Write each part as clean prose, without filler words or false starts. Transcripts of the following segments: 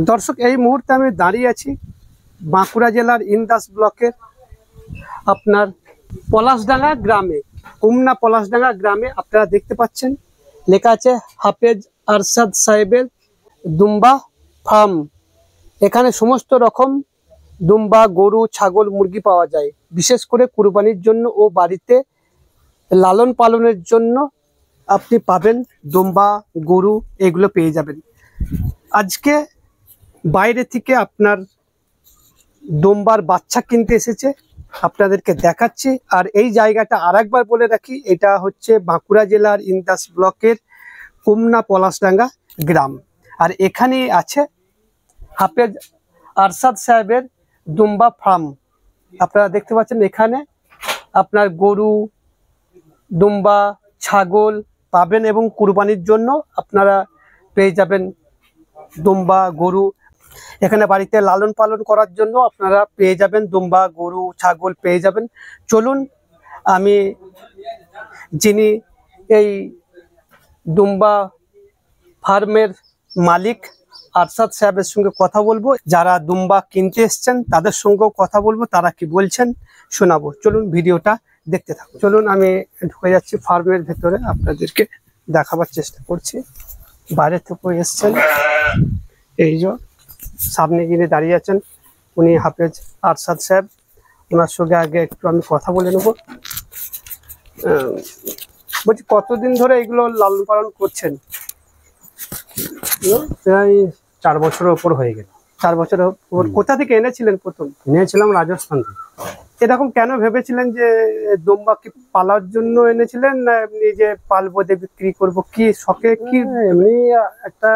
দর্শক, এই মুহূর্তে আমি দাঁড়িয়ে আছি বাঁকুড়া জেলার ইন্দাস ব্লকের আপনার পলাশডাঙ্গা গ্রামে, কুমনা পলাশডাঙ্গা গ্রামে। আপনারা দেখতে পাচ্ছেন লেখা আছে হাফেজ আরশাদ সাহেবের দুম্বা ফার্ম। এখানে সমস্ত রকম দুম্বা, গরু, ছাগল, মুরগি পাওয়া যায়। বিশেষ করে কুরবানির জন্য ও বাড়িতে লালন পালনের জন্য আপনি পাবেন দুম্বা, গরু, এগুলো পেয়ে যাবেন। আজকে বাইরে থেকে আপনার দুম্বার বাচ্চা কিনতে এসেছে, আপনাদেরকে দেখাচ্ছি। আর এই জায়গাটা আরেকবার বলে রাখি, এটা হচ্ছে বাঁকুড়া জেলার ইন্দাস ব্লকের কুমনা পলাশডাঙ্গা গ্রাম। আর এখানে আছে হাফেজ আরশাদ সাহেবের দুম্বা ফার্ম। আপনারা দেখতে পাচ্ছেন এখানে আপনার গরু, দুম্বা, ছাগল পাবেন এবং কুরবানির জন্য আপনারা পেয়ে যাবেন দুম্বা, গরু। এখানে বাড়িতে লালন পালন করার জন্য আপনারা পেয়ে যাবেন দুম্বা, গরু, ছাগল পেয়ে যাবেন। চলুন, আমি যিনি এই দুম্বা ফার্মের মালিক আরশাদ সাহেবের সঙ্গে কথা বলবো। যারা দুম্বা কিনতে এসছেন তাদের সঙ্গেও কথা বলবো, তারা কি বলছেন শোনাবো। চলুন ভিডিওটা দেখতে থাকুন। চলুন, আমি ঢুকে যাচ্ছি ফার্মের ভেতরে, আপনাদেরকে দেখাবার চেষ্টা করছি। বাইরে থেকে এসছেন, এই যে সামনে গিয়ে দাঁড়িয়ে আছেন উনি হাফেজ আরশাদ সাহেব। ওনার সঙ্গে আগে একটু আমি কথা বলে নেব। বলছি, কতদিন ধরে এগুলো লালন পালন করছেন? প্রায় 4 বছরের উপর হয়ে গেল। 4 বছর। কোথা থেকে এনেছিলেন প্রথম? এনেছিলাম রাজস্থান থেকে। এরকম কেন ভেবেছিলেন যে দুম্বাকে পালার জন্য এনেছিলেন, না এমনি যে পালবো দিয়ে বিক্রি করবো, কি শখে? কি এমনি একটা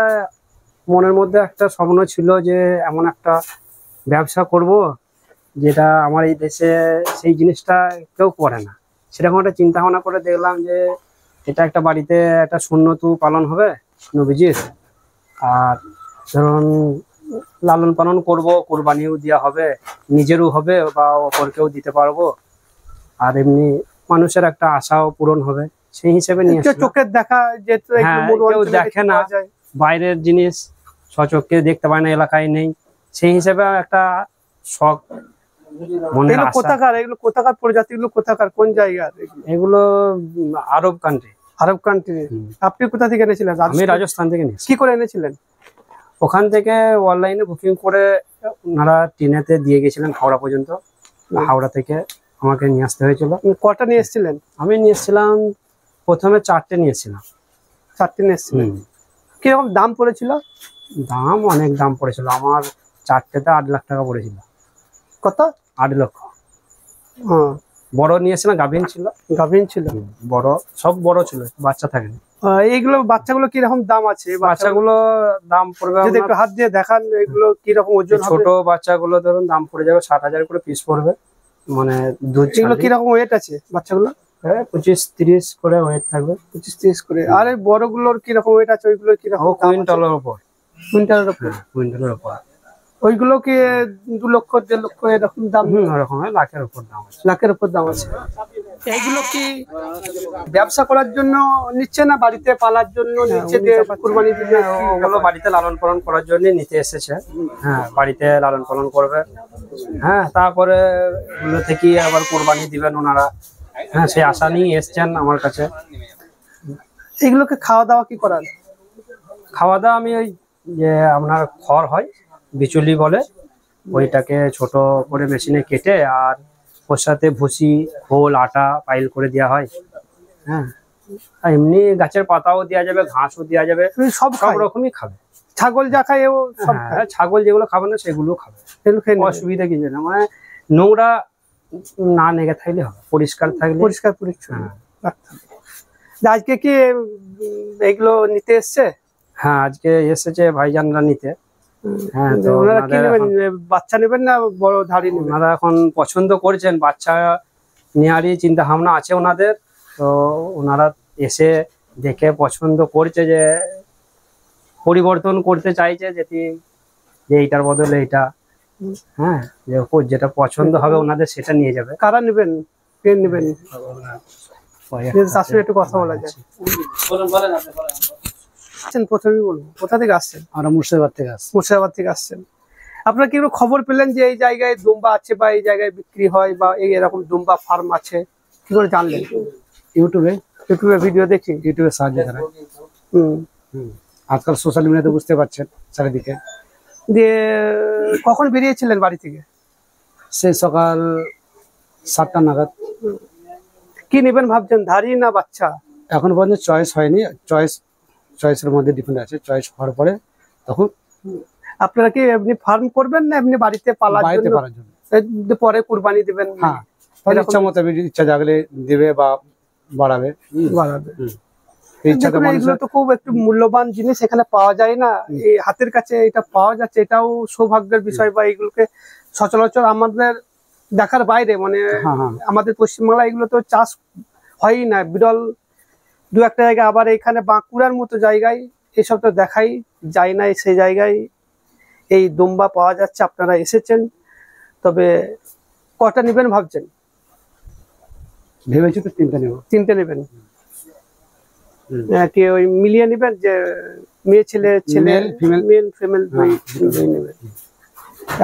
মনের মধ্যে একটা স্বপ্ন ছিল যে এমন একটা ব্যবসা করব যেটা আমার এই দেশে সেই জিনিসটা কেউ করে না। সেরকম একটা চিন্তা ভাবনা করে দেখলাম যে এটা একটা বাড়িতে একটা সুন্নতু পালন হবে নবীজির, আর ধরুন লালন পালন করব, কোরবানিও দেওয়া হবে, নিজেরও হবে বা অপরকেও দিতে পারবো, আর এমনি মানুষের একটা আশাও পূরণ হবে। সেই হিসেবে নিয়ে চোখের দেখা, যেহেতু কেউ দেখে না, বাইরের জিনিস সচক্ষে দেখতে পায় না, এলাকায় নেই, সেই হিসেবে একটা শখ মনে। কোথাকার এগুলো? কোথাকার প্রজাতিগুলো? কোথাকার, কোন জায়গার এগুলো? আরব কান্ট্রি। আরব কান্ট্রি। আপনি কোথা থেকে এনেছিলেন? আমি রাজস্থান থেকে নিয়েছি। কি করে এনেছিলেন? ওখান থেকে অনলাইনে বুকিং করে ওনারা ট্রেনেতে দিয়ে গেছিলেন হাওড়া পর্যন্ত। হাওড়া থেকে আমাকে নিয়ে আসতে হয়েছিল। কটা নিয়ে এসেছিলেন? আমি নিয়ে এসেছিলাম প্রথমে 4টে নিয়েছিলাম। 4টে নিয়ে এসেছিলেন। কিরকম দাম পড়েছিল? দাম অনেক দাম পড়েছিল। আমার 4টেতে 8 লাখ টাকা পড়েছিল। কত? 8 লক্ষ। বড় নিয়েছিলাম, গাভীন ছিল। গাভীন ছিল? বড়, সব বড় ছিল, বাচ্চা থাকেনি। এইগুলো বাচ্চাগুলো কিরকম দাম আছে? বাচ্চাগুলো দাম পড়বে, যদি একটু হাত দিয়ে দেখান, এগুলো কিরকম ওজন হবে? ছোট বাচ্চাগুলো ধরুন দাম পড়ে যাবে 60,000 করে পিস পড়বে। মানে দুধ। এগুলো কিরকম ওয়েট আছে বাচ্চাগুলো? 25-30 করে ওয়েট থাকবে। 25-30 করে। আর এই বড়গুলোর কিরকম ওয়েট আছে? ওইগুলোর কিরকম? কুইন্টালের উপর। কুইন্টালের উপর? কুইন্টালের উপর। ওইগুলো কি 2 লক্ষ 1.5 লক্ষ এরকম দাম? ওরকম লাখের উপর দাম আছে। লাখের উপর দাম আছে। এইগুলো কি ব্যবসা করার জন্য নিচ্ছে, না বাড়িতে পালার জন্য নিচ্ছে? কুরবানি দিতে? ওগুলো বাড়িতে লালন পালন করার জন্য নিতে এসেছে। হ্যাঁ, বাড়িতে লালন পালন করবে। হ্যাঁ, তারপরে ওগুলো থেকে আবার কোরবানি দিবেন ওনারা। হ্যাঁ, সেই আশা নিয়ে এসছেন আমার কাছে। এগুলোকে খাওয়া দাওয়া কি করান? খাওয়া দাওয়া আমি ওই যে আপনার খড় হয়, বিচুলি বলে, ওইটাকে ছোট করে মেশিনে কেটে আর ওর সাথে ভুসি, খোল, আটা পাইল করে দেওয়া হয়। হ্যাঁ, আর এমনি গাছের পাতাও দেওয়া যাবে, ঘাসও দেওয়া যাবে, সব রকমই খাবে। ছাগল যা খায় ও সব খায়? ছাগল যেগুলো খাবে না সেগুলো খাবে। অসুবিধা কিছু না, মানে নোংরা না লেগে থাকলে হবে, পরিষ্কার থাকলে। পরিষ্কার পরিচ্ছন্ন। আজকে কি এগুলো নিতে এসছে? হ্যাঁ, আজকে এসেছে ভাইজানরা নিতে। হ্যাঁ, তো ওনারা কি নেবেন? বাচ্চা নেবেন না বড় ধাড়ি নেবেন? ওনারা এখন পছন্দ করছেন, বাচ্চা নেওয়ারই চিন্তা ভাবনা আছে ওনাদের। তো ওনারা এসে দেখে পছন্দ করছে, যে পরিবর্তন করতে চাইছে, যেটি যে এইটার বদলে এইটা। হ্যাঁ, যেটা পছন্দ হবে ওনাদের সেটা নিয়ে যাবে। কারা নেবেন? কে নেবেন? একটু কথা বলা যায়। প্রথমেই বলবো, কোথা থেকে আসছেন? আমরা মুর্শিদাবাদ থেকে আসছি। মুর্শিদাবাদ থেকে আসছেন। আপনারা কি খবর পেলেন যে এই জায়গায় দুম্বা আছে বা এই জায়গায় বিক্রি হয় বা এই এরকম দুম্বা ফার্ম আছে, কি করে জানলেন? ইউটিউবে ভিডিও দেখি, ইউটিউবে সাহায্য করে। আজকাল সোশ্যাল মিডিয়াতে বুঝতে পারছেন চারিদিকে। দিয়ে কখন বেরিয়েছিলেন বাড়ি থেকে? সেই সকাল 7টা নাগাদ। কি নেবেন ভাবছেন, ধাড়ি না বাচ্চা? এখন পর্যন্ত চয়েস হয়নি, চয়েসের মধ্যে ডিপেন্ড আছে। চয়েস হওয়ার পরে তখন আপনারা কি এমনি ফার্ম করবেন না এমনি বাড়িতে পালার জন্য? পরে কুরবানি দিবেন? হ্যাঁ, ইচ্ছা মতো, ইচ্ছা জাগলে দিবে বা বাড়াবে। এগুলো তো খুব একটু মূল্যবান জিনিস, এখানে পাওয়া যায় না। এই হাতের কাছে এটা পাওয়া যাচ্ছে, এটাও সৌভাগ্যের বিষয়। বা এগুলোকে সচরাচর আমাদের দেখার বাইরে, মানে আমাদের পশ্চিমবাংলায় এগুলো তো চাষ হয়ই না, বিরল দু একটা জায়গায়। আবার এখানে বাঁকুড়ার মতো জায়গায় এসব তো দেখাই যায় না। সেই জায়গায় এই দুম্বা পাওয়া যাচ্ছে, আপনারা এসেছেন। তবে কটা নেবেন ভাবছেন? ভেবেছি তো 3টে নেব। 3টে নেবেন? কি ওই মিলিয়ে নেবেন যে মেয়ে ছেলে মেল ফিমেল দুই নেবেন?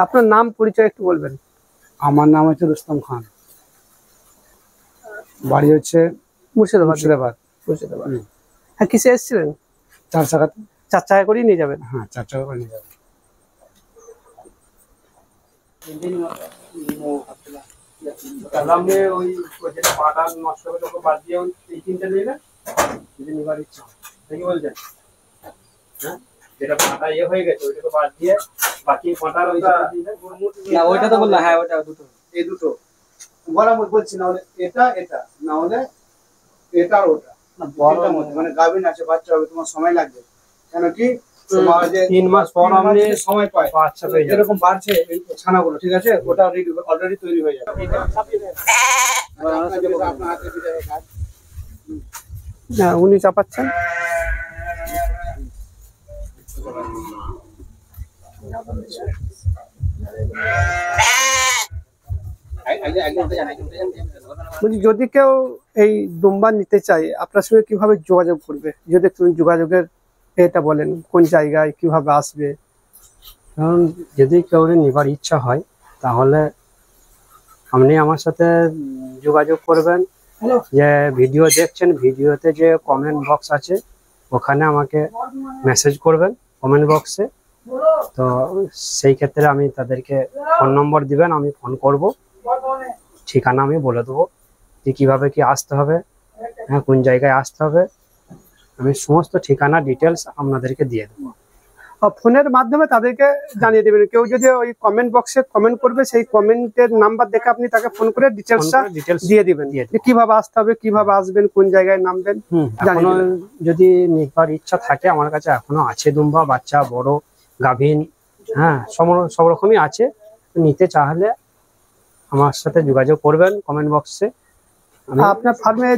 আপনার নাম পরিচয় একটু বলবেন। আমার নাম হচ্ছে রুস্তম খান, বাড়ি হচ্ছে মুর্শিদাবাদ। হ্যাঁ, কিসে এসেছিলেন? 4 চাকাতে। 4 চাকা করেই নিয়ে যাবেন? হ্যাঁ, 4 চাকা করে নিয়ে যাবেন। যেটা পাটা হয়ে গেছে ওইটাকে বাদ দিয়ে বাকি পাটার ওইটা তো বললাম। হ্যাঁ, ওইটা দুটো, এই দুটো বরাবর বলছি। না হলে এটা না হলে এটা আর ওটা মানে গাভিন আছে, বাচ্চা হবে, তোমার সময় লাগবে। কেন কি 3 মাস পর আপনি সময় পায় বাচ্চা পেয়ে যাবে। এরকম বাড়ছে ছানাগুলো, ঠিক আছে, ওটা অলরেডি তৈরি হয়ে যাবে। উনি চাপাচ্ছেন। যদি কেউ এই দুম্বা নিতে চায় আপনার সঙ্গে কিভাবে যোগাযোগ করবে? যদি তুমি যোগাযোগের এটা বলেন, কোন জায়গায় কিভাবে আসবে? কারণ যদি কেউ নিবার ইচ্ছা হয় তাহলে আপনি আমার সাথে যোগাযোগ করবেন। যে ভিডিও দেখছেন, ভিডিওতে যে কমেন্ট বক্স আছে ওখানে আমাকে মেসেজ করবেন কমেন্ট বক্সে। তো সেই ক্ষেত্রে আমি তাদেরকে ফোন নম্বর দিবেন, আমি ফোন করব, ঠিকানা আমি বলে দেবো যে কিভাবে কি আসতে হবে, হ্যাঁ কোন জায়গায় আসতে হবে, আমি সমস্ত ঠিকানা ডিটেলস আপনাদেরকে দিয়ে দেবো। ফোনের মাধ্যমে তাদেরকে জানিয়ে দেবেন। কেউ যদি ওই কমেন্ট বক্সে কমেন্ট করবে, সেই কমেন্টের নাম্বার দেখে আপনি তাকে ফোন করে ডিটেলসটা দিয়ে দিবেন, কিভাবে আসতে হবে, কিভাবে আসবেন, কোন জায়গায় নামবেন। এখনো যদি নিবার ইচ্ছা থাকে আমার কাছে এখনো আছে দুম্বা, বাচ্চা, বড়, গাভীন, হ্যাঁ সব রকমই আছে। নিতে চাইলে আমার সাথে যোগাযোগ করবেন কমেন্ট বক্সে। আপনার ফার্মে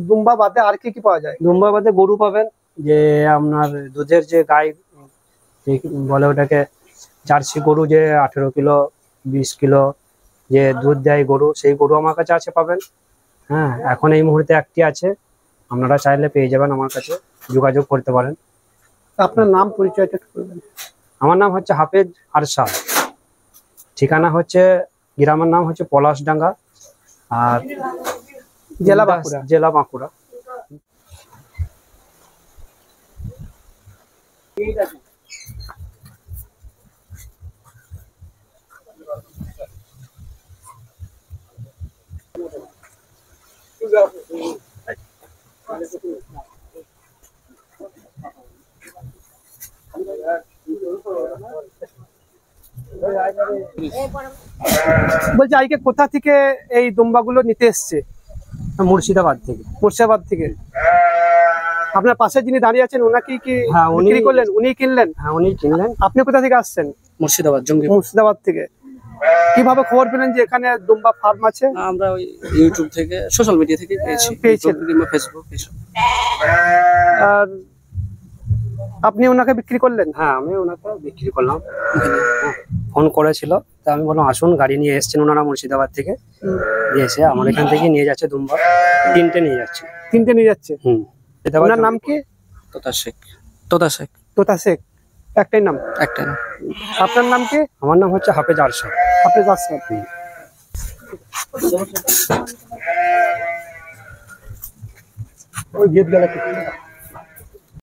দুম্বা বাদে আর কি কি পাওয়া যায়? দুম্বা বাদে গরু পাবেন, যে আপনার দুধের যে গাই বলে ওটাকে জার্সি গরু, যে 18 কিলো 20 কিলো যে দুধ দেয় গরু, সেই গরু আমার কাছে আছে, পাবেন। হ্যাঁ, এখন এই মুহূর্তে একটি আছে, আপনারা চাইলে পেয়ে যাবেন, আমার কাছে যোগাযোগ করতে পারেন। আপনার নাম পরিচয়টা একটু বলবেন। আমার নাম হচ্ছে হাফেজ আরশাদ, ঠিকানা হচ্ছে, গ্রামের নাম হচ্ছে পলাশডাঙ্গা, আর জেলা বাঁকুড়া। বলছি আজকে কোথা থেকে এই দুম্বাগুলো নিতে এসছে? মুর্শিদাবাদ থেকে। মুর্শিদাবাদ থেকে। আপনার পাশে যিনি দাঁড়িয়ে আছেন ওনাকে কি বিক্রি করলেন? উনি কিনলেন? হ্যাঁ, উনি কিনলেন। আপনি কোথা থেকে আসছেন? মুর্শিদাবাদ, মুর্শিদাবাদ থেকে। কিভাবে খবর পেলেন যে এখানে দুম্বা ফার্ম আছে? আমরা ওই ইউটিউব থেকে, সোশ্যাল মিডিয়া থেকে পেয়েছি, কিংবা ফেসবুক এসব। আর আপনি ওনাকে বিক্রি করলেন? হ্যাঁ, আমি ওনাকে বিক্রি করলাম। ফোন করেছিল, তা আমি বললাম আসুন, গাড়ি নিয়ে এসছেন ওনারা মুর্শিদাবাদ থেকে, নিয়ে এসে আমার এখান থেকে নিয়ে যাচ্ছে দুম্বা, 3টে নিয়ে যাচ্ছে। 3টে নিয়ে যাচ্ছে? হুম। ওনার নাম কি? তোতা শেখ। তোতা শেখ। তোতা শেখ, একটাই নাম। একটাই না। আপনার নাম কি? আমার নাম হচ্ছে হাফেজ আরশাদ। হাফেজ আরশাদ। ওই গেট গেল।